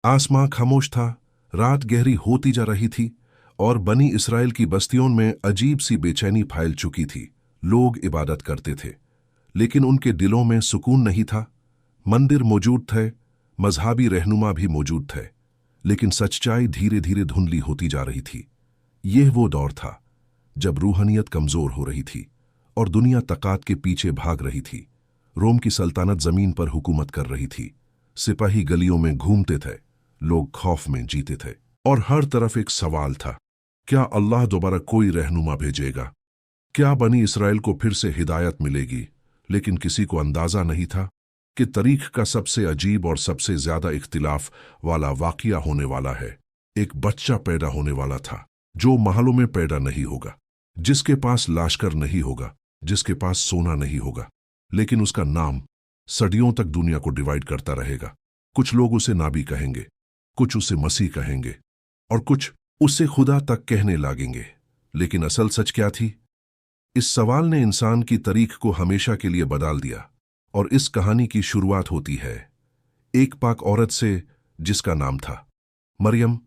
आसमां खामोश था, रात गहरी होती जा रही थी और बनी इसराइल की बस्तियों में अजीब सी बेचैनी फैल चुकी थी। लोग इबादत करते थे, लेकिन उनके दिलों में सुकून नहीं था। मंदिर मौजूद थे, मजहबी रहनुमा भी मौजूद थे, लेकिन सच्चाई धीरे धीरे धुंधली होती जा रही थी। यह वो दौर था जब रूहानियत कमजोर हो रही थी और दुनिया तकात के पीछे भाग रही थी। रोम की सल्तनत जमीन पर हुकूमत कर रही थी, सिपाही गलियों में घूमते थे, लोग खौफ में जीते थे और हर तरफ एक सवाल था, क्या अल्लाह दोबारा कोई रहनुमा भेजेगा? क्या बनी इसराइल को फिर से हिदायत मिलेगी? लेकिन किसी को अंदाजा नहीं था कि तारीख का सबसे अजीब और सबसे ज्यादा इख्तिलाफ वाला वाकया होने वाला है। एक बच्चा पैदा होने वाला था जो महलों में पैदा नहीं होगा, जिसके पास लाश्कर नहीं होगा, जिसके पास सोना नहीं होगा, लेकिन उसका नाम सदियों तक दुनिया को डिवाइड करता रहेगा। कुछ लोग उसे नाबी कहेंगे, कुछ उसे मसीह कहेंगे और कुछ उसे खुदा तक कहने लगेंगे। लेकिन असल सच क्या थी? इस सवाल ने इंसान की तारीख को हमेशा के लिए बदल दिया। और इस कहानी की शुरुआत होती है एक पाक औरत से जिसका नाम था मरियम।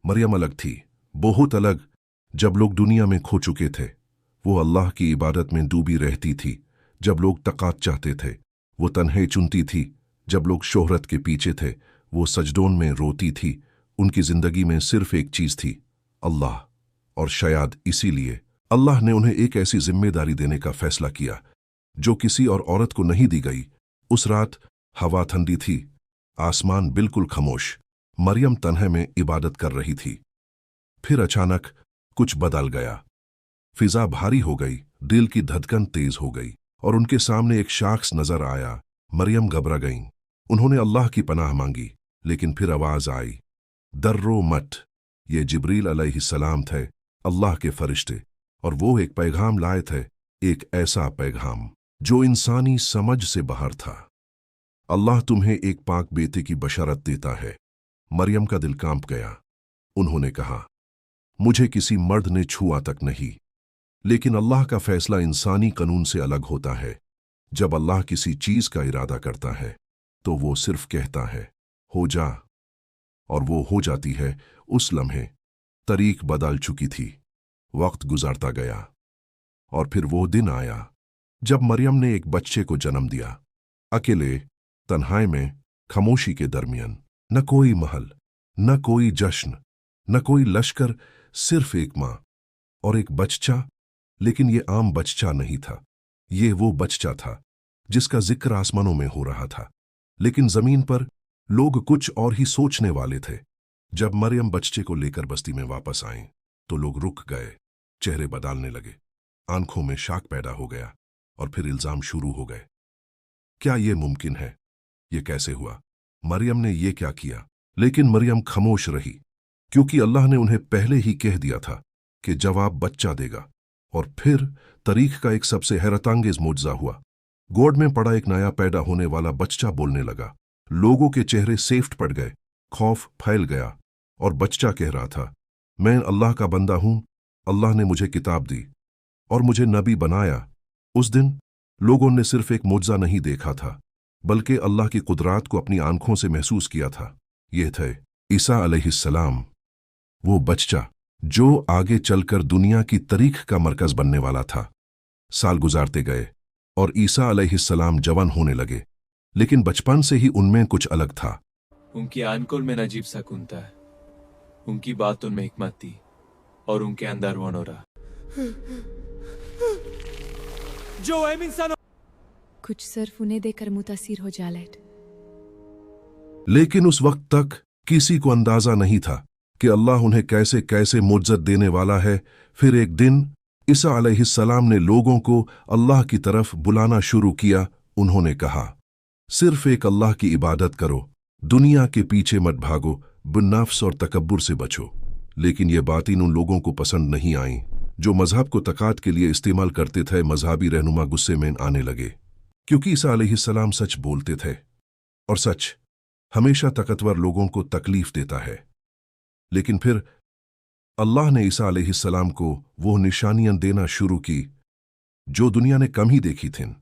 मरियम अलग थी, बहुत अलग। जब लोग दुनिया में खो चुके थे, वो अल्लाह की इबादत में डूबी रहती थी। जब लोग तकात चाहते थे, वो तन्हे चुनती थी। जब लोग शोहरत के पीछे थे, वो सजदों में रोती थी। उनकी जिंदगी में सिर्फ एक चीज थी, अल्लाह। और शायद इसीलिए अल्लाह ने उन्हें एक ऐसी जिम्मेदारी देने का फैसला किया जो किसी और औरत को नहीं दी गई। उस रात हवा ठंडी थी, आसमान बिल्कुल खामोश। मरियम तन्हे में इबादत कर रही थी। फिर अचानक कुछ बदल गया। फिजा भारी हो गई, दिल की धड़कन तेज हो गई और उनके सामने एक शख्स नजर आया। मरियम घबरा गईं। उन्होंने अल्लाह की पनाह मांगी, लेकिन फिर आवाज आई, डरो मत। ये जिब्रील अलैहिस्सलाम थे, अल्लाह के फरिश्ते, और वो एक पैगाम लाए थे, एक ऐसा पैगाम जो इंसानी समझ से बाहर था। अल्लाह तुम्हें एक पाक बेटे की बशारत देता है। मरियम का दिल कांप गया। उन्होंने कहा, मुझे किसी मर्द ने छुआ तक नहीं। लेकिन अल्लाह का फैसला इंसानी कानून से अलग होता है। जब अल्लाह किसी चीज का इरादा करता है तो वो सिर्फ कहता है, हो जा, और वो हो जाती है। उस लम्हे तारीख बदल चुकी थी। वक्त गुजरता गया और फिर वो दिन आया जब मरियम ने एक बच्चे को जन्म दिया। अकेले, तन्हाई में, खामोशी के दरमियान। न कोई महल, न कोई जश्न, न कोई लश्कर, सिर्फ एक मां और एक बच्चा। लेकिन ये आम बच्चा नहीं था। ये वो बच्चा था जिसका जिक्र आसमानों में हो रहा था, लेकिन जमीन पर लोग कुछ और ही सोचने वाले थे। जब मरियम बच्चे को लेकर बस्ती में वापस आए तो लोग रुक गए, चेहरे बदलने लगे, आंखों में शाक पैदा हो गया और फिर इल्जाम शुरू हो गए। क्या ये मुमकिन है? ये कैसे हुआ? मरियम ने ये क्या किया? लेकिन मरियम खामोश रही, क्योंकि अल्लाह ने उन्हें पहले ही कह दिया था कि जवाब बच्चा देगा। और फिर तारीख का एक सबसे हैरतअंगेज मौजज़ा हुआ। गोद में पड़ा एक नया पैदा होने वाला बच्चा बोलने लगा। लोगों के चेहरे सेफ्ट पड़ गए, खौफ फैल गया और बच्चा कह रहा था, मैं अल्लाह का बंदा हूं। अल्लाह ने मुझे किताब दी और मुझे नबी बनाया। उस दिन लोगों ने सिर्फ एक मौजज़ा नहीं देखा था, बल्कि अल्लाह की कुदरत को अपनी आंखों से महसूस किया था। ये थे ईसा अलैहिस्सलाम, वो बच्चा जो आगे चलकर दुनिया की तारीख का मरकज बनने वाला था। साल गुजारते गए और ईसा अलैहिस्सलाम जवान होने लगे, लेकिन बचपन से ही उनमें कुछ अलग था। उनकी आंखों में अजीब सुकून था, उनकी बातों में हिकमत थी और उनके अंदर वो नूर। जो इंसान कुछ सिर्फ उन्हें देखकर मुतासिर हो जाले। लेकिन उस वक्त तक किसी को अंदाजा नहीं था कि अल्लाह उन्हें कैसे कैसे मुअज्जत देने वाला है। फिर एक दिन ईसा अलैहिस्सलाम ने लोगों को अल्लाह की तरफ बुलाना शुरू किया। उन्होंने कहा, सिर्फ एक अल्लाह की इबादत करो, दुनिया के पीछे मत भागो, बिन्नफ्स और तकब्बुर से बचो। लेकिन ये बातें उन लोगों को पसंद नहीं आईं जो मजहब को तकात के लिए इस्तेमाल करते थे। मजहबी रहनुमा गुस्से में आने लगे, क्योंकि ईसा अलैहिस्सलाम सच बोलते थे और सच हमेशा ताकतवर लोगों को तकलीफ देता है। लेकिन फिर अल्लाह ने ईसा अलैहिस्सलाम को वो निशानियां देना शुरू की जो दुनिया ने कम ही देखी थीं।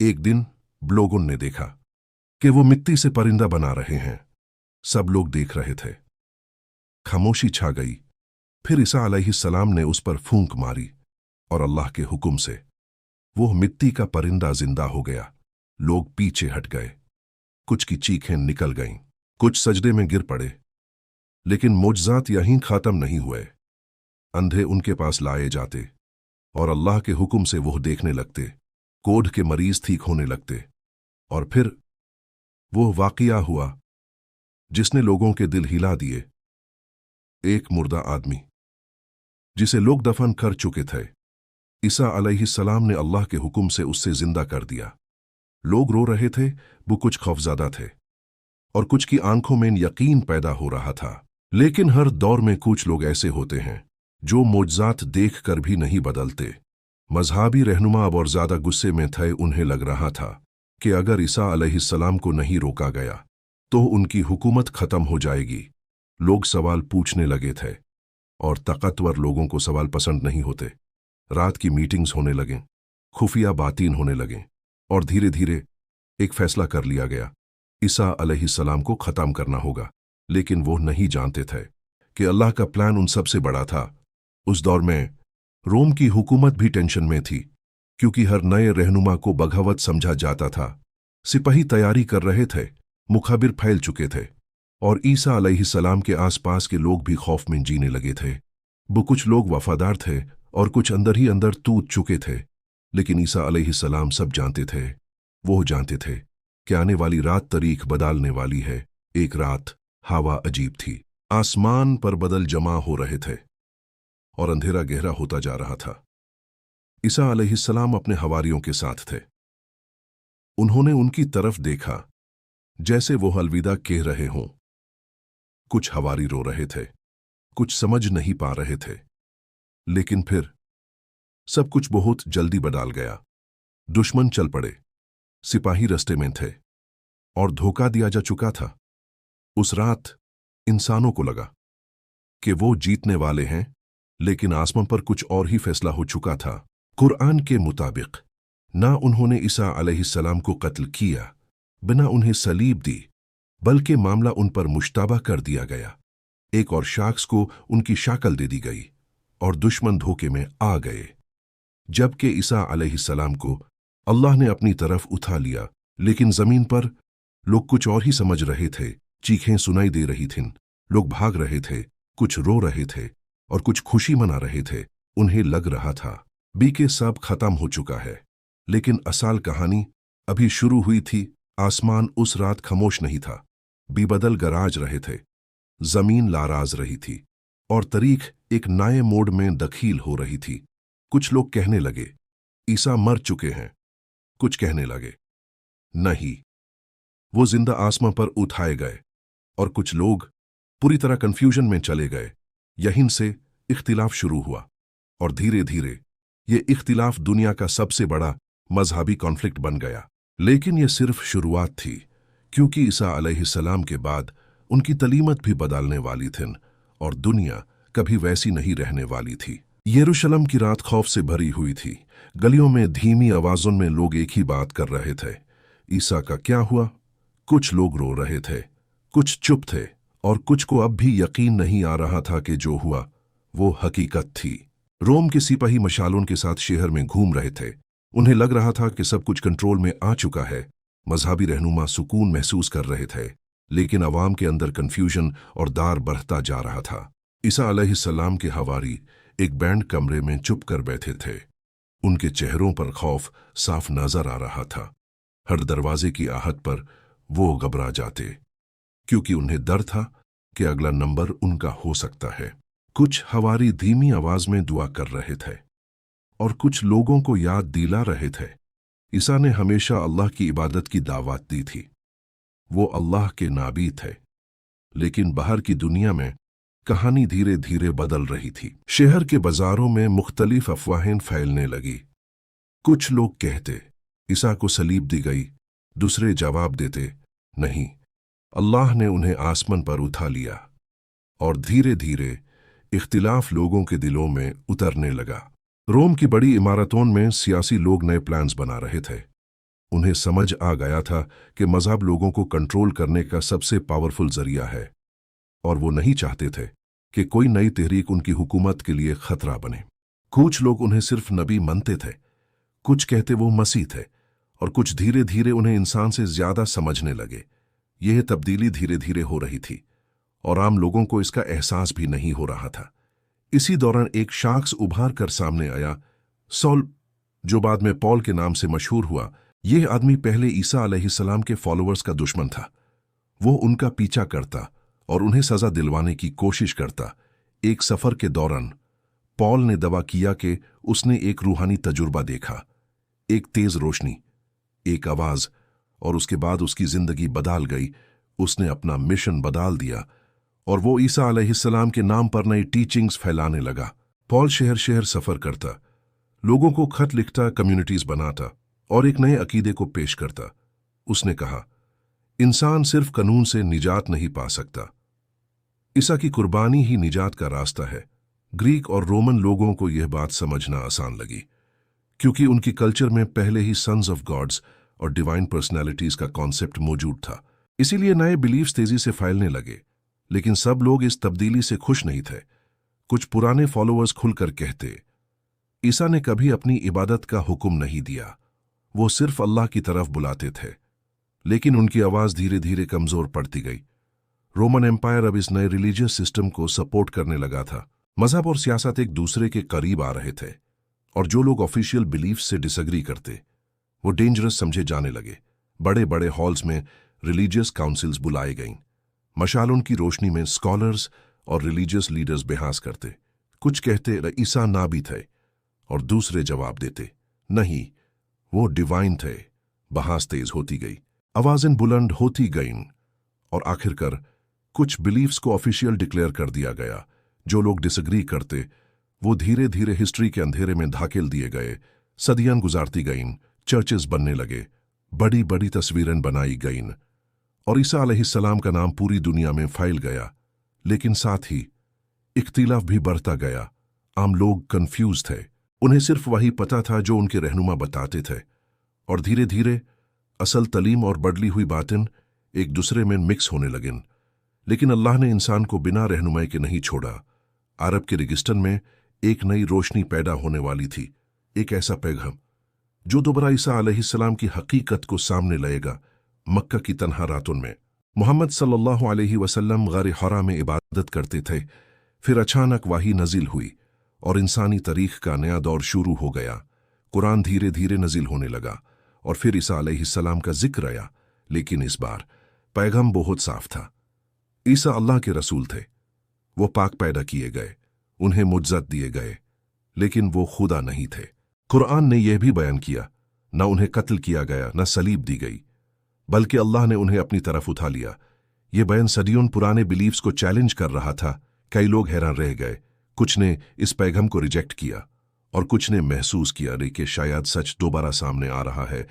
एक दिन लोगों ने देखा कि वो मिट्टी से परिंदा बना रहे हैं। सब लोग देख रहे थे। खामोशी छा गई। फिर ईसा अलैहिस्सलाम ने उस पर फूंक मारी और अल्लाह के हुक्म से वो मिट्टी का परिंदा जिंदा हो गया। लोग पीछे हट गए। कुछ की चीखें निकल गईं, कुछ सजदे में गिर पड़े। लेकिन मोजज़ात यहीं खत्म नहीं हुए। अंधे उनके पास लाए जाते और अल्लाह के हुक्म से वो देखने लगते। कोढ़ के मरीज ठीक होने लगते। और फिर वो वाक़िया हुआ जिसने लोगों के दिल हिला दिए। एक मुर्दा आदमी जिसे लोग दफन कर चुके थे, ईसा अलैहिस्सलाम ने अल्लाह के हुक्म से उससे जिंदा कर दिया। लोग रो रहे थे, वो कुछ खौफज़दा थे और कुछ की आंखों में यकीन पैदा हो रहा था। लेकिन हर दौर में कुछ लोग ऐसे होते हैं जो मोजज़ात देख कर भी नहीं बदलते। मजहबी रहनुमा अब और ज्यादा गुस्से में थे। उन्हें लग रहा था कि अगर ईसा अलैहिस्सलाम को नहीं रोका गया तो उनकी हुकूमत खत्म हो जाएगी। लोग सवाल पूछने लगे थे और ताकतवर लोगों को सवाल पसंद नहीं होते। रात की मीटिंग्स होने लगें, खुफिया बातें होने लगें और धीरे धीरे एक फैसला कर लिया गया, ईसा अलैहिस्सलाम को खत्म करना होगा। लेकिन वो नहीं जानते थे कि अल्लाह का प्लान उन सबसे बड़ा था। उस दौर में रोम की हुकूमत भी टेंशन में थी, क्योंकि हर नए रहनुमा को बगावत समझा जाता था। सिपाही तैयारी कर रहे थे, मुखाबिर फैल चुके थे और ईसा अलैहिस्सलाम के आसपास के लोग भी खौफ में जीने लगे थे। वो कुछ लोग वफादार थे और कुछ अंदर ही अंदर टूट चुके थे। लेकिन ईसा अलैहिस्सलाम सब जानते थे। वो जानते थे कि आने वाली रात तारीख बदलने वाली है। एक रात हवा अजीब थी, आसमान पर बदल जमा हो रहे थे और अंधेरा गहरा होता जा रहा था। ईसा अलैहिस्सलाम अपने हवारियों के साथ थे। उन्होंने उनकी तरफ देखा जैसे वो अलविदा कह रहे हों। कुछ हवारी रो रहे थे, कुछ समझ नहीं पा रहे थे। लेकिन फिर सब कुछ बहुत जल्दी बदल गया। दुश्मन चल पड़े, सिपाही रास्ते में थे और धोखा दिया जा चुका था। उस रात इंसानों को लगा कि वो जीतने वाले हैं, लेकिन आसमान पर कुछ और ही फैसला हो चुका था। कुरान के मुताबिक ना उन्होंने ईसा अलैहिस्सलाम को कत्ल किया, बिना उन्हें सलीब दी, बल्कि मामला उन पर मुश्तबा कर दिया गया। एक और शख्स को उनकी शक्ल दे दी गई और दुश्मन धोखे में आ गए। जबकि ईसा अलैहिस्सलाम को अल्लाह ने अपनी तरफ उठा लिया। लेकिन जमीन पर लोग कुछ और ही समझ रहे थे। चीखें सुनाई दे रही थीं, लोग भाग रहे थे, कुछ रो रहे थे और कुछ खुशी मना रहे थे। उन्हें लग रहा था कि सब खत्म हो चुका है। लेकिन असल कहानी अभी शुरू हुई थी। आसमान उस रात खामोश नहीं था, बेबदल गराज रहे थे। जमीन लाराज रही थी और तारीख एक नए मोड़ में दखील हो रही थी। कुछ लोग कहने लगे ईसा मर चुके हैं, कुछ कहने लगे नहीं, वो जिंदा आसमां पर उठाए गए, और कुछ लोग पूरी तरह कंफ्यूजन में चले गए। यहीं से इख्तिलाफ शुरू हुआ और धीरे धीरे ये इख्तिलाफ दुनिया का सबसे बड़ा मजहबी कॉन्फ्लिक्ट बन गया। लेकिन ये सिर्फ शुरुआत थी, क्योंकि ईसा अलैहिस्सलाम के बाद उनकी तलीमत भी बदलने वाली थी और दुनिया कभी वैसी नहीं रहने वाली थी। यरूशलेम की रात खौफ से भरी हुई थी। गलियों में धीमी आवाजों में लोग एक ही बात कर रहे थे, ईसा का क्या हुआ? कुछ लोग रो रहे थे, कुछ चुप थे और कुछ को अब भी यकीन नहीं आ रहा था कि जो हुआ वो हकीकत थी। रोम के सिपाही मशालों के साथ शहर में घूम रहे थे। उन्हें लग रहा था कि सब कुछ कंट्रोल में आ चुका है। मजहबी रहनुमा सुकून महसूस कर रहे थे, लेकिन अवाम के अंदर कंफ्यूजन और दार बढ़ता जा रहा था। ईसा अलैहिस्सलाम के हवारी एक बैंड कमरे में चुप कर बैठे थे। उनके चेहरों पर खौफ साफ नजर आ रहा था। हर दरवाजे की आहट पर वो घबरा जाते, क्योंकि उन्हें डर था कि अगला नंबर उनका हो सकता है। कुछ हवारी धीमी आवाज में दुआ कर रहे थे और कुछ लोगों को याद दिला रहे थे ईसा ने हमेशा अल्लाह की इबादत की दावत दी थी। वो अल्लाह के नाबी थे। लेकिन बाहर की दुनिया में कहानी धीरे धीरे बदल रही थी। शहर के बाजारों में मुख्तलिफ अफवाहें फैलने लगी। कुछ लोग कहते ईसा को सलीब दी गई, दूसरे जवाब देते नहीं, अल्लाह ने उन्हें आसमान पर उठा लिया। और धीरे धीरे इख्तिलाफ लोगों के दिलों में उतरने लगा। रोम की बड़ी इमारतों में सियासी लोग नए प्लान्स बना रहे थे। उन्हें समझ आ गया था कि मजहब लोगों को कंट्रोल करने का सबसे पावरफुल जरिया है, और वो नहीं चाहते थे कि कोई नई तहरीक उनकी हुकूमत के लिए खतरा बने। कुछ लोग उन्हें सिर्फ नबी मानते थे, कुछ कहते वो मसीह थे, और कुछ धीरे धीरे उन्हें इंसान से ज्यादा समझने लगे। यह तब्दीली धीरे धीरे हो रही थी, और आम लोगों को इसका एहसास भी नहीं हो रहा था। इसी दौरान एक शख्स उभार कर सामने आया, सॉल, जो बाद में पॉल के नाम से मशहूर हुआ। यह आदमी पहले ईसा अलैहिस्सलाम के फॉलोअर्स का दुश्मन था। वो उनका पीछा करता और उन्हें सजा दिलवाने की कोशिश करता। एक सफर के दौरान पॉल ने दावा किया कि उसने एक रूहानी तजुर्बा देखा, एक तेज रोशनी, एक आवाज, और उसके बाद उसकी जिंदगी बदल गई। उसने अपना मिशन बदल दिया और वो ईसा अलैहिस्सलाम के नाम पर नई टीचिंग्स फैलाने लगा। पॉल शहर शहर सफर करता, लोगों को खत लिखता, कम्युनिटीज बनाता और एक नए अकीदे को पेश करता। उसने कहा, इंसान सिर्फ कानून से निजात नहीं पा सकता, ईसा की कुर्बानी ही निजात का रास्ता है। ग्रीक और रोमन लोगों को यह बात समझना आसान लगी, क्योंकि उनकी कल्चर में पहले ही सन्स ऑफ गॉड्स और डिवाइन पर्सनैलिटीज का कॉन्सेप्ट मौजूद था। इसीलिए नए बिलीफ्स तेजी से फैलने लगे। लेकिन सब लोग इस तब्दीली से खुश नहीं थे। कुछ पुराने फॉलोअर्स खुलकर कहते, ईसा ने कभी अपनी इबादत का हुक्म नहीं दिया, वो सिर्फ अल्लाह की तरफ बुलाते थे। लेकिन उनकी आवाज धीरे धीरे कमजोर पड़ती गई। रोमन एम्पायर अब इस नए रिलीजियस सिस्टम को सपोर्ट करने लगा था। मजहब और सियासत एक दूसरे के करीब आ रहे थे, और जो लोग ऑफिशियल बिलीफ से डिसएग्री करते वो डेंजरस समझे जाने लगे। बड़े बड़े हॉल्स में रिलीजियस काउंसिल्स बुलाई गईं। मशालों की रोशनी में स्कॉलर्स और रिलीजियस लीडर्स बहस करते। कुछ कहते ईसा नाबी थे और दूसरे जवाब देते, नहीं, वो डिवाइन थे। बहस तेज होती गई, आवाजें बुलंद होती गईं, और आखिरकार कुछ बिलीफ्स को ऑफिशियल डिक्लेयर कर दिया गया। जो लोग डिसएग्री करते वो धीरे धीरे हिस्ट्री के अंधेरे में धकेल दिए गए। सदियां गुजारती गईं, चर्चेस बनने लगे, बड़ी बड़ी तस्वीरें बनाई गईं, और ईसा अलैहिस्सलाम का नाम पूरी दुनिया में फैल गया। लेकिन साथ ही इख्तिलाफ भी बढ़ता गया। आम लोग कंफ्यूज थे, उन्हें सिर्फ वही पता था जो उनके रहनुमा बताते थे, और धीरे धीरे असल तलीम और बदली हुई बातें एक दूसरे में मिक्स होने लगीं। लेकिन अल्लाह ने इंसान को बिना रहनुमाई के नहीं छोड़ा। अरब के रेगिस्तान में एक नई रोशनी पैदा होने वाली थी, एक ऐसा पैगाम जो दोबारा ईसा अलैहिस्सलाम की हकीकत को सामने लाएगा। मक्का की तन्हा रातों में मोहम्मद सल्लल्लाहु अलैहि वसल्लम गारे हरा में इबादत करते थे। फिर अचानक वही नजिल हुई और इंसानी तारीख का नया दौर शुरू हो गया। कुरान धीरे धीरे नजिल होने लगा और फिर ईसा अलैहिस्सलाम का जिक्र आया। लेकिन इस बार पैगाम बहुत साफ था। ईसा अल्लाह के रसूल थे, वो पाक पैदा किए गए, उन्हें मुज्जत दिए गए, लेकिन वो खुदा नहीं थे। कुरान ने यह भी बयान किया, न उन्हें कत्ल किया गया, न सलीब दी गई, बल्कि अल्लाह ने उन्हें अपनी तरफ उठा लिया। यह बयान सदियों पुराने बिलीफ्स को चैलेंज कर रहा था। कई लोग हैरान रह गए, कुछ ने इस पैगाम को रिजेक्ट किया और कुछ ने महसूस किया कि शायद सच दोबारा सामने आ रहा है।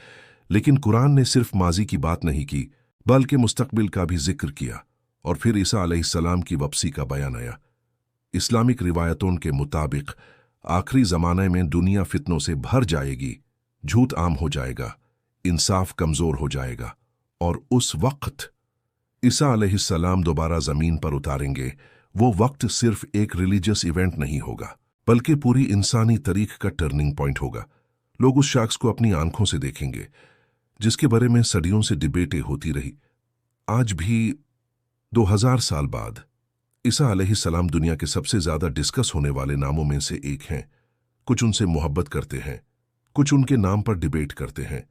लेकिन कुरान ने सिर्फ माजी की बात नहीं की, बल्कि मुस्तकबिल का भी जिक्र किया। और फिर ईसा अलैहिस्सलाम की वापसी का बयान आया। इस्लामिक रिवायतों के मुताबिक आखिरी जमाने में दुनिया फितनों से भर जाएगी, झूठ आम हो जाएगा, इंसाफ कमजोर हो जाएगा, और उस वक्त ईसा अलैहिस्सलाम दोबारा जमीन पर उतारेंगे। वो वक्त सिर्फ एक रिलीजियस इवेंट नहीं होगा, बल्कि पूरी इंसानी तारीख का टर्निंग पॉइंट होगा। लोग उस शख्स को अपनी आंखों से देखेंगे जिसके बारे में सदियों से डिबेटें होती रही। आज भी 2000 साल बाद ईसा अलैहिस्सलाम दुनिया के सबसे ज्यादा डिस्कस होने वाले नामों में से एक हैं। कुछ उनसे मोहब्बत करते हैं, कुछ उनके नाम पर डिबेट करते हैं,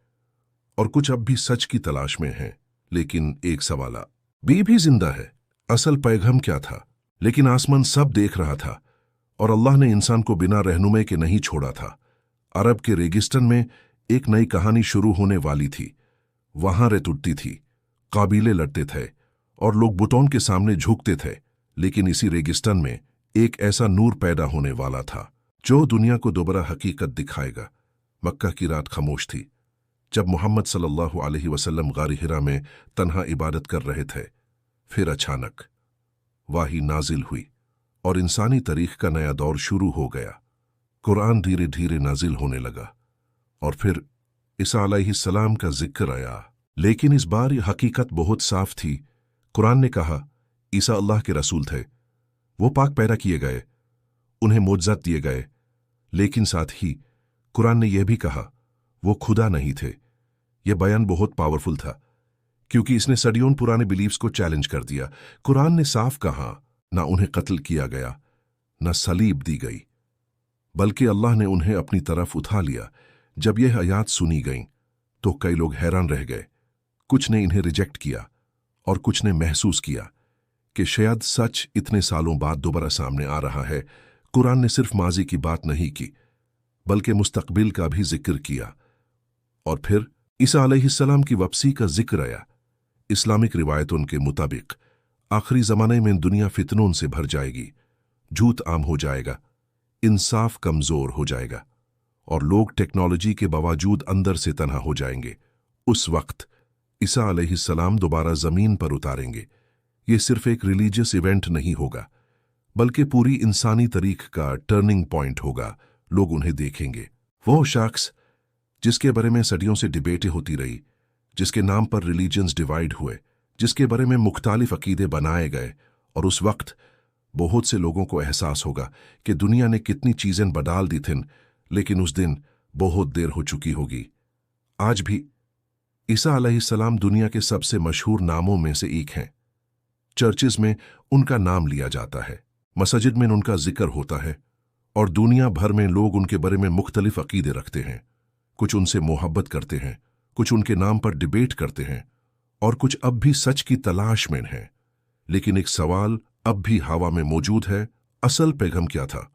और कुछ अब भी सच की तलाश में हैं। लेकिन एक सवाल भी जिंदा है, असल पैगाम क्या था? लेकिन आसमान सब देख रहा था, और अल्लाह ने इंसान को बिना रहनुमाई के नहीं छोड़ा था। अरब के रेगिस्तान में एक नई कहानी शुरू होने वाली थी। वहां रेत उठती थी, काबीले लड़ते थे, और लोग बुतों के सामने झुकते थे। लेकिन इसी रेगिस्तान में एक ऐसा नूर पैदा होने वाला था जो दुनिया को दोबारा हकीकत दिखाएगा। मक्का की रात खामोश थी। जब मोहम्मद सल्लल्लाहु अलैहि वसल्लम गार हिरा में तन्हा इबादत कर रहे थे, फिर अचानक वाही नाजिल हुई और इंसानी तारीख का नया दौर शुरू हो गया। कुरान धीरे धीरे नाजिल होने लगा, और फिर ईसा अलैहिस्सलाम का जिक्र आया, लेकिन इस बार यह हकीकत बहुत साफ थी। कुरान ने कहा ईसा अल्लाह के रसूल थे, वो पाक पैदा किए गए, उन्हें मोजज़त दिए गए, लेकिन साथ ही कुरान ने यह भी कहा वो खुदा नहीं थे। यह बयान बहुत पावरफुल था क्योंकि इसने सदियों पुराने बिलीव्स को चैलेंज कर दिया। कुरान ने साफ कहा ना उन्हें कत्ल किया गया, ना सलीब दी गई, बल्कि अल्लाह ने उन्हें अपनी तरफ उठा लिया। जब यह आयात सुनी गईं तो कई लोग हैरान रह गए। कुछ ने इन्हें रिजेक्ट किया और कुछ ने महसूस किया कि शायद सच इतने सालों बाद दोबारा सामने आ रहा है। कुरान ने सिर्फ माजी की बात नहीं की बल्कि मुस्तकबिल का भी जिक्र किया। और फिर ईसा अलैहिस्सलाम की वापसी का जिक्र आया। इस्लामिक रिवायतों के मुताबिक आखिरी ज़माने में दुनिया फितनों से भर जाएगी, झूठ आम हो जाएगा, इंसाफ कमज़ोर हो जाएगा और लोग टेक्नोलॉजी के बावजूद अंदर से तन्हा हो जाएंगे। उस वक्त ईसा अलैहिस्सलाम दोबारा ज़मीन पर उतारेंगे। ये सिर्फ एक रिलीजियस इवेंट नहीं होगा बल्कि पूरी इंसानी तारीख का टर्निंग पॉइंट होगा। लोग उन्हें देखेंगे, वो शख्स जिसके बारे में सदियों से डिबेटें होती रही, जिसके नाम पर रिलीजन्स डिवाइड हुए, जिसके बारे में मुख्तालिफ अकीदे बनाए गए। और उस वक्त बहुत से लोगों को एहसास होगा कि दुनिया ने कितनी चीज़ें बदल दी थीं, लेकिन उस दिन बहुत देर हो चुकी होगी। आज भी ईसा अलैहिस्सलाम दुनिया के सबसे मशहूर नामों में से एक हैं। चर्चेस में उनका नाम लिया जाता है, मस्जिद में उनका जिक्र होता है और दुनिया भर में लोग उनके बारे में मुख्तलिफ अकीदे रखते हैं। कुछ उनसे मोहब्बत करते हैं, कुछ उनके नाम पर डिबेट करते हैं और कुछ अब भी सच की तलाश में हैं। लेकिन एक सवाल अब भी हवा में मौजूद है, असल पैगम क्या था?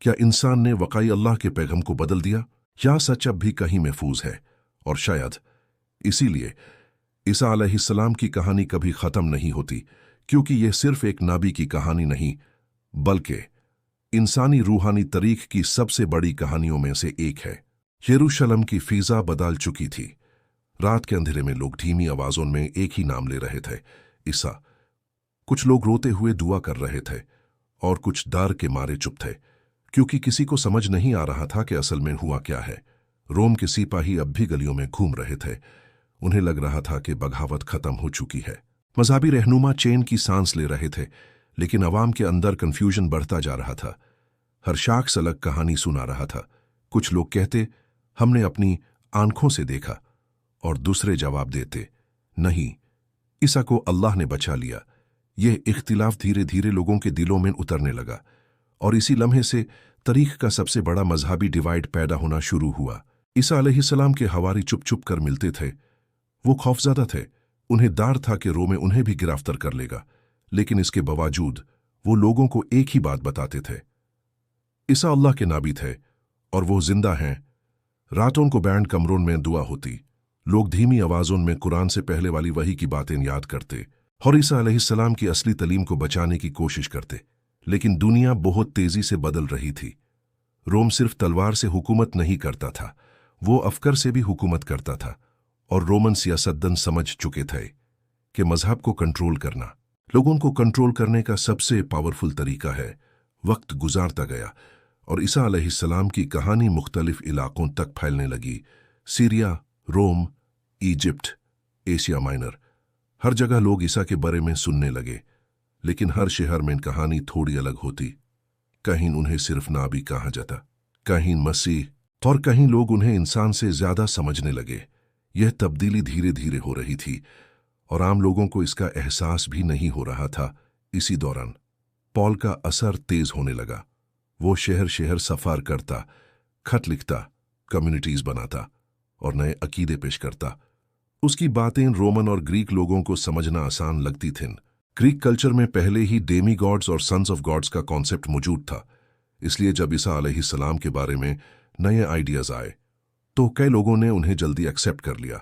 क्या इंसान ने वक़ाई अल्लाह के पैगम को बदल दिया या सच अब भी कहीं महफूज है? और शायद इसीलिए ईसा अलैहिस्सलाम की कहानी कभी ख़त्म नहीं होती, क्योंकि यह सिर्फ एक नबी की कहानी नहीं बल्कि इंसानी रूहानी तारीख की सबसे बड़ी कहानियों में से एक है। यरूशलेम की फ़िज़ा बदल चुकी थी। रात के अंधेरे में लोग धीमी आवाज़ों में एक ही नाम ले रहे थे, ईसा। कुछ लोग रोते हुए दुआ कर रहे थे और कुछ डर के मारे चुप थे, क्योंकि किसी को समझ नहीं आ रहा था कि असल में हुआ क्या है। रोम के सिपाही अब भी गलियों में घूम रहे थे। उन्हें लग रहा था कि बगावत खत्म हो चुकी है। मज़हबी रहनुमा चैन की सांस ले रहे थे, लेकिन अवाम के अंदर कन्फ्यूजन बढ़ता जा रहा था। हर शख्स अलग कहानी सुना रहा था। कुछ लोग कहते हमने अपनी आंखों से देखा, और दूसरे जवाब देते नहीं, ईसा को अल्लाह ने बचा लिया। यह इख्तिलाफ धीरे धीरे लोगों के दिलों में उतरने लगा और इसी लम्हे से तारीख का सबसे बड़ा मजहबी डिवाइड पैदा होना शुरू हुआ। ईसा अलैहिस्सलाम के हवारी चुप चुप कर मिलते थे। वो खौफज़दा थे, उन्हें डर था कि रोम उन्हें भी गिरफ्तार कर लेगा, लेकिन इसके बावजूद वो लोगों को एक ही बात बताते थे, ईसा अल्लाह के नबी थे और वो जिंदा हैं। रातों को बैंड कमरों में दुआ होती, लोग धीमी आवाज़ों में कुरान से पहले वाली वही की बातें याद करते और ईसा अलैहिस्सलाम की असली तालीम को बचाने की कोशिश करते। लेकिन दुनिया बहुत तेजी से बदल रही थी। रोम सिर्फ तलवार से हुकूमत नहीं करता था, वो अफकर से भी हुकूमत करता था। और रोमन सियासतदान समझ चुके थे कि मजहब को कंट्रोल करना, लोगों को कंट्रोल करने का सबसे पावरफुल तरीका है। वक्त गुजारता गया और ईसा अलैहिस्सलाम की कहानी मुख्तलिफ इलाकों तक फैलने लगी। सीरिया, रोम, इजिप्ट, एशिया माइनर, हर जगह लोग ईसा के बारे में सुनने लगे। लेकिन हर शहर में कहानी थोड़ी अलग होती। कहीं उन्हें सिर्फ नबी कहा जाता, कहीं मसीह, और कहीं लोग उन्हें इंसान से ज्यादा समझने लगे। यह तब्दीली धीरे धीरे हो रही थी और आम लोगों को इसका एहसास भी नहीं हो रहा था। इसी दौरान पॉल का असर तेज होने लगा। वो शहर शहर सफर करता, खत लिखता, कम्युनिटीज बनाता और नए अकीदे पेश करता। उसकी बातें रोमन और ग्रीक लोगों को समझना आसान लगती थीं। ग्रीक कल्चर में पहले ही डेमी गॉड्स और सन्स ऑफ गॉड्स का कॉन्सेप्ट मौजूद था, इसलिए जब ईसा अलैहिस्सलाम के बारे में नए आइडियाज आए तो कई लोगों ने उन्हें जल्दी एक्सेप्ट कर लिया।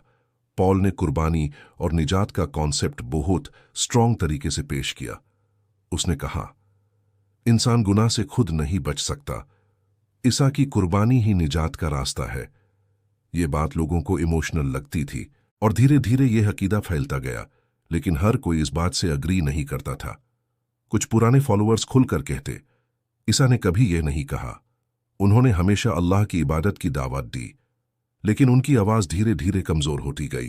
पॉल ने कुर्बानी और निजात का कॉन्सेप्ट बहुत स्ट्रॉन्ग तरीके से पेश किया। उसने कहा, इंसान गुनाह से खुद नहीं बच सकता, ईसा की कुर्बानी ही निजात का रास्ता है। ये बात लोगों को इमोशनल लगती थी और धीरे धीरे यह अकीदा फैलता गया, लेकिन हर कोई इस बात से अग्री नहीं करता था। कुछ पुराने फॉलोअर्स खुलकर कहते, ईसा ने कभी यह नहीं कहा, उन्होंने हमेशा अल्लाह की इबादत की दावत दी। लेकिन उनकी आवाज धीरे धीरे कमजोर होती गई।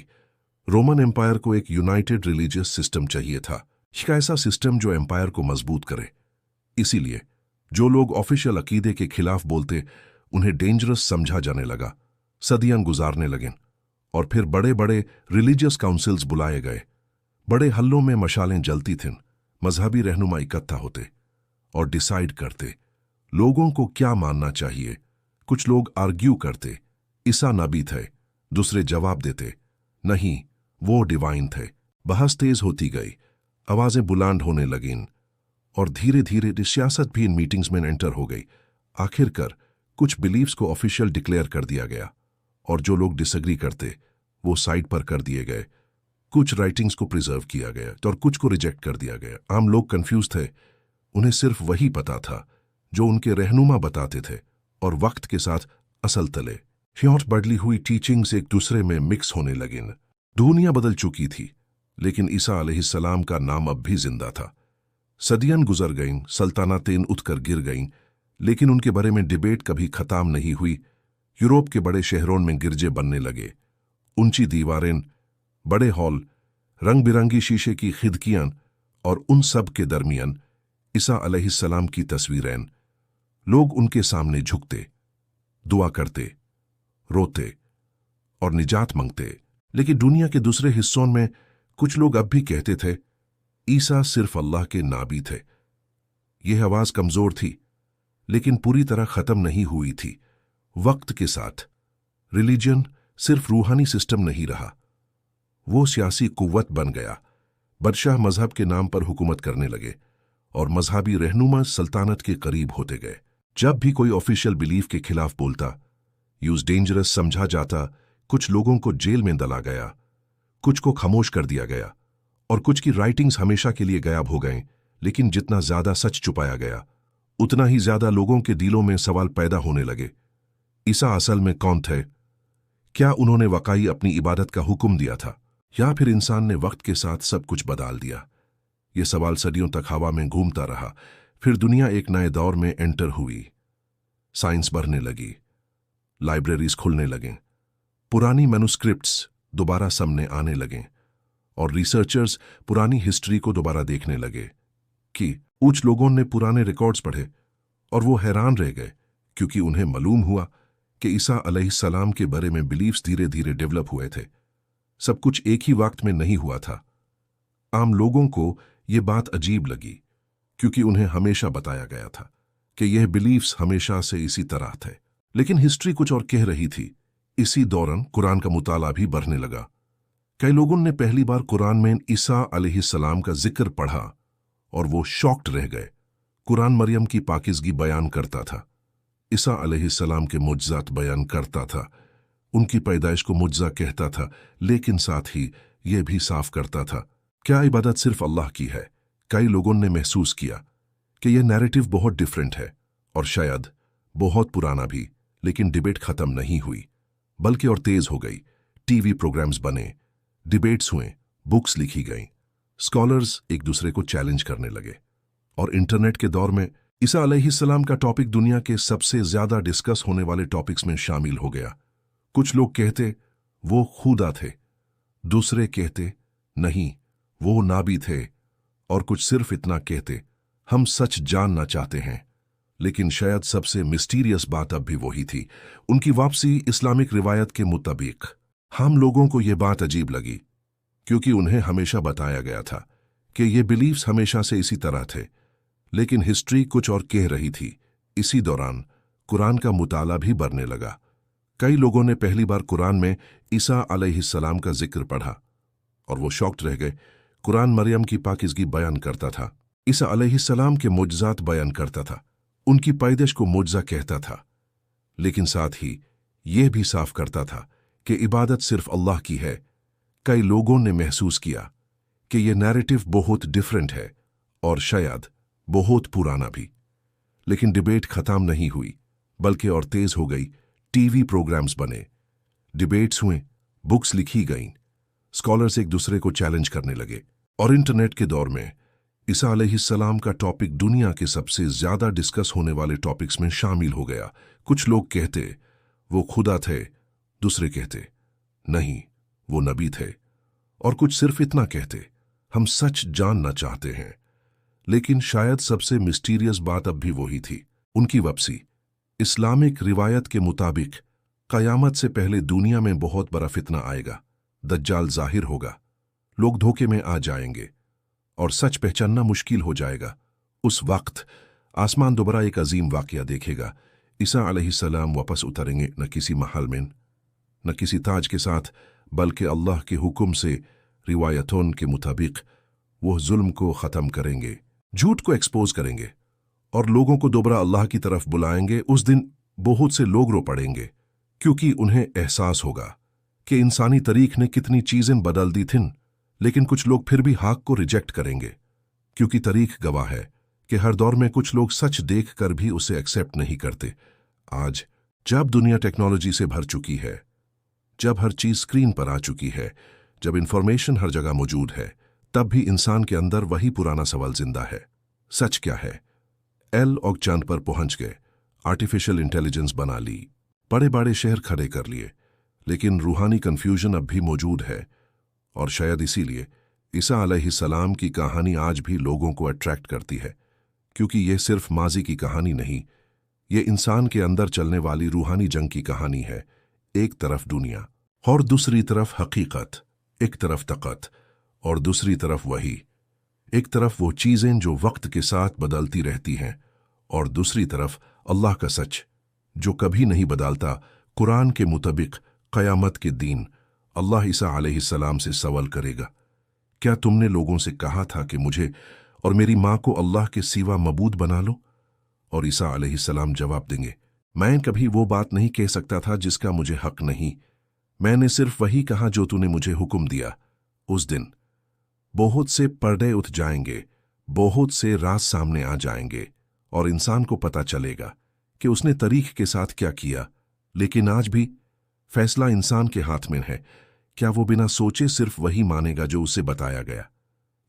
रोमन एम्पायर को एक यूनाइटेड रिलीजियस सिस्टम चाहिए था, एक ऐसा सिस्टम जो एम्पायर को मजबूत करे। इसीलिए जो लोग ऑफिशियल अकीदे के खिलाफ बोलते उन्हें डेंजरस समझा जाने लगा। सदियां गुजारने लगें और फिर बड़े बड़े रिलीजियस काउंसिल्स बुलाए गए। बड़े हल्लों में मशालें जलती थीं, मजहबी रहनुमा इकट्ठा होते और डिसाइड करते लोगों को क्या मानना चाहिए। कुछ लोग आर्ग्यू करते ईसा नबी थे, दूसरे जवाब देते नहीं वो डिवाइन थे। बहस तेज होती गई, आवाजें बुलंद होने लगीं और धीरे धीरे सियासत भी इन मीटिंग्स में एंटर हो गई। आखिरकार कुछ बिलीव्स को ऑफिशियल डिक्लेयर कर दिया गया और जो लोग डिसएग्री करते वो साइड पर कर दिए गए। कुछ राइटिंग्स को प्रिजर्व किया गया और कुछ को रिजेक्ट कर दिया गया। आम लोग कंफ्यूज थे, उन्हें सिर्फ वही पता था जो उनके रहनुमा बताते थे और वक्त के साथ असल तले ह्योट बढ़ली हुई टीचिंग्स एक दूसरे में मिक्स होने लगीं। दुनिया बदल चुकी थी, लेकिन ईसा अलैहिस्सलाम का नाम अब भी जिंदा था। सदियां गुजर गईं, सल्तनतें उठकर गिर गईं, लेकिन उनके बारे में डिबेट कभी खत्म नहीं हुई। यूरोप के बड़े शहरों में गिरजे बनने लगे, ऊंची दीवारें, बड़े हॉल, रंग बिरंगी शीशे की खिड़कियां और उन सब के दरमियान ईसा अलैहिस्सलाम की तस्वीरें। लोग उनके सामने झुकते, दुआ करते, रोते और निजात मांगते। लेकिन दुनिया के दूसरे हिस्सों में कुछ लोग अब भी कहते थे ईसा सिर्फ अल्लाह के नाबी थे। यह आवाज कमजोर थी, लेकिन पूरी तरह खत्म नहीं हुई थी। वक्त के साथ रिलीजन सिर्फ रूहानी सिस्टम नहीं रहा, वो सियासी कुव्वत बन गया। बादशाह मजहब के नाम पर हुकूमत करने लगे और मजहबी रहनुमा सल्तनत के करीब होते गए। जब भी कोई ऑफिशियल बिलीफ के खिलाफ बोलता यूज डेंजरस समझा जाता। कुछ लोगों को जेल में डला गया, कुछ को खामोश कर दिया गया और कुछ की राइटिंग्स हमेशा के लिए गायब हो गए। लेकिन जितना ज्यादा सच छुपाया गया, उतना ही ज्यादा लोगों के दिलों में सवाल पैदा होने लगे। ईसा असल में कौन थे? क्या उन्होंने वाकई अपनी इबादत का हुक्म दिया था, या फिर इंसान ने वक्त के साथ सब कुछ बदल दिया? ये सवाल सदियों तक हवा में घूमता रहा। फिर दुनिया एक नए दौर में एंटर हुई। साइंस बढ़ने लगी, लाइब्रेरीज खुलने लगें, पुरानी मैन्युस्क्रिप्ट्स दोबारा सामने आने लगें और रिसर्चर्स पुरानी हिस्ट्री को दोबारा देखने लगे। कि कुछ लोगों ने पुराने रिकॉर्ड्स पढ़े और वो हैरान रह गए, क्योंकि उन्हें मालूम हुआ कि ईसा अलैहिस्सलाम के बारे में बिलीफ्स धीरे धीरे डेवलप हुए थे। सब कुछ एक ही वक्त में नहीं हुआ था। आम लोगों को ये बात अजीब लगी, क्योंकि उन्हें हमेशा बताया गया था कि यह बिलीफ्स हमेशा से इसी तरह थे। लेकिन हिस्ट्री कुछ और कह रही थी। इसी दौरान कुरान का मुताला भी बढ़ने लगा। कई लोगों ने पहली बार कुरान में ईसा अलैहिस्सलाम का जिक्र पढ़ा और वो शॉक्ड रह गए। कुरान मरियम की पाकिज़गी बयान करता था, ईसा अलैहिस्सलाम के मुजज़ात बयान करता था, उनकी पैदाइश को मुजज़ा कहता था, लेकिन साथ ही यह भी साफ करता था क्या इबादत सिर्फ अल्लाह की है। कई लोगों ने महसूस किया कि यह नैरेटिव बहुत डिफरेंट है और शायद बहुत पुराना भी। लेकिन डिबेट खत्म नहीं हुई, बल्कि और तेज हो गई। टीवी प्रोग्राम्स बने, डिबेट्स हुए, बुक्स लिखी गईं, स्कॉलर्स एक दूसरे को चैलेंज करने लगे और इंटरनेट के दौर में ईसा अलैहिस्सलाम का टॉपिक दुनिया के सबसे ज्यादा डिस्कस होने वाले टॉपिक्स में शामिल हो गया। कुछ लोग कहते वो खुदा थे, दूसरे कहते नहीं वो नाबी थे, और कुछ सिर्फ इतना कहते हम सच जानना चाहते हैं। लेकिन शायद सबसे मिस्टीरियस बात अब भी वही थी, उनकी वापसी इस्लामिक रिवायत के मुताबिक। हम लोगों को यह बात अजीब लगी, क्योंकि उन्हें हमेशा बताया गया था कि ये बिलीफ्स हमेशा से इसी तरह थे, लेकिन हिस्ट्री कुछ और कह रही थी। इसी दौरान कुरान का मुताला भी बढ़ने लगा। कई लोगों ने पहली बार कुरान में ईसा अलैहिस्सलाम का जिक्र पढ़ा और वो शॉक्ड रह गए। कुरान मरियम की पाकिज़गी बयान करता था, ईसा अलैहिस्सलाम के मुजज़ात बयान करता था, उनकी पैदाइश को मुजज़ा कहता था, लेकिन साथ ही यह भी साफ करता था कि इबादत सिर्फ अल्लाह की है। कई लोगों ने महसूस किया कि यह नैरेटिव बहुत डिफरेंट है और शायद बहुत पुराना भी। लेकिन डिबेट खत्म नहीं हुई, बल्कि और तेज हो गई। टीवी प्रोग्राम्स बने, डिबेट्स हुए, बुक्स लिखी गईं, स्कॉलर्स एक दूसरे को चैलेंज करने लगे और इंटरनेट के दौर में ईसा अलैहिस्सलाम का टॉपिक दुनिया के सबसे ज्यादा डिस्कस होने वाले टॉपिक्स में शामिल हो गया। कुछ लोग कहते वो खुदा थे दूसरे कहते, नहीं, वो नबी थे। और कुछ सिर्फ इतना कहते, हम सच जानना चाहते हैं। लेकिन शायद सबसे मिस्टीरियस बात अब भी वही थी, उनकी वापसी। इस्लामिक रिवायत के मुताबिक कयामत से पहले दुनिया में बहुत बड़ा फितना आएगा। दज्जाल जाहिर होगा, लोग धोखे में आ जाएंगे और सच पहचानना मुश्किल हो जाएगा। उस वक्त आसमान दोबारा एक अजीम वाकया देखेगा। ईसा अलैहिस्सलाम वापस उतरेंगे, न किसी महल में, न किसी ताज के साथ, बल्कि अल्लाह के हुक्म से रिवायतों के मुताबिक वो जुल्म को ख़त्म करेंगे, झूठ को एक्सपोज करेंगे और लोगों को दोबारा अल्लाह की तरफ बुलाएंगे। उस दिन बहुत से लोग रो पड़ेंगे, क्योंकि उन्हें एहसास होगा कि इंसानी तारीख ने कितनी चीज़ें बदल दी थीं। लेकिन कुछ लोग फिर भी हक को रिजेक्ट करेंगे, क्योंकि तारीख गवाह है कि हर दौर में कुछ लोग सच देख कर भी उसे एक्सेप्ट नहीं करते। आज जब दुनिया टेक्नोलॉजी से भर चुकी है, जब हर चीज़ स्क्रीन पर आ चुकी है, जब इंफॉर्मेशन हर जगह मौजूद है, तब भी इंसान के अंदर वही पुराना सवाल जिंदा है, सच क्या है? एल और चांद पर पहुंच गए, आर्टिफिशियल इंटेलिजेंस बना ली, बड़े बड़े शहर खड़े कर लिए, लेकिन रूहानी कंफ्यूजन अब भी मौजूद है। और शायद इसीलिए ईसा अलैहिस्सलाम की कहानी आज भी लोगों को अट्रैक्ट करती है, क्योंकि यह सिर्फ माजी की कहानी नहीं, ये इंसान के अंदर चलने वाली रूहानी जंग की कहानी है। एक तरफ दुनिया और दूसरी तरफ हकीकत, एक तरफ ताकत और दूसरी तरफ वही, एक तरफ वो चीज़ें जो वक्त के साथ बदलती रहती हैं और दूसरी तरफ अल्लाह का सच जो कभी नहीं बदलता। कुरान के मुताबिक क़यामत के दिन अल्लाह ईसा अलैहिस्सलाम से सवाल करेगा, क्या तुमने लोगों से कहा था कि मुझे और मेरी माँ को अल्लाह के सिवा मबूद बना लो? और ईसा अलैहिस्सलाम जवाब देंगे, मैं कभी वो बात नहीं कह सकता था जिसका मुझे हक नहीं, मैंने सिर्फ वही कहा जो तूने मुझे हुक्म दिया। उस दिन बहुत से पर्दे उठ जाएंगे, बहुत से राज सामने आ जाएंगे और इंसान को पता चलेगा कि उसने तारीख के साथ क्या किया। लेकिन आज भी फैसला इंसान के हाथ में है। क्या वो बिना सोचे सिर्फ वही मानेगा जो उसे बताया गया,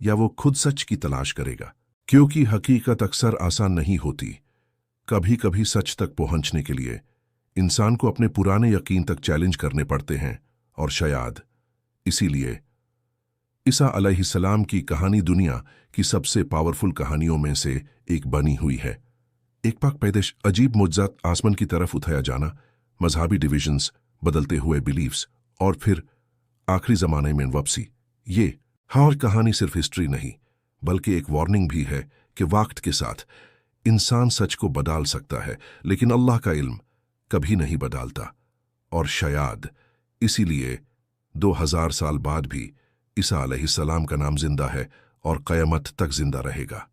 या वो खुद सच की तलाश करेगा? क्योंकि हकीकत अक्सर आसान नहीं होती। कभी कभी सच तक पहुंचने के लिए इंसान को अपने पुराने यकीन तक चैलेंज करने पड़ते हैं। और शायद इसीलिए ईसा अलैहिस्सलाम की कहानी दुनिया की सबसे पावरफुल कहानियों में से एक बनी हुई है। एक पाक पैदाइश, अजीब मुज्जत, आसमान की तरफ उठाया जाना, मजहबी डिविजन्स, बदलते हुए बिलीफ्स और फिर आखिरी जमाने में वापसी। ये हर कहानी सिर्फ हिस्ट्री नहीं, बल्कि एक वार्निंग भी है कि वक्त के साथ इंसान सच को बदल सकता है, लेकिन अल्लाह का इल्म कभी नहीं बदलता। और शायद इसीलिए 2000 साल बाद भी ईसा अलैहिस्सलाम का नाम जिंदा है और क़यामत तक जिंदा रहेगा।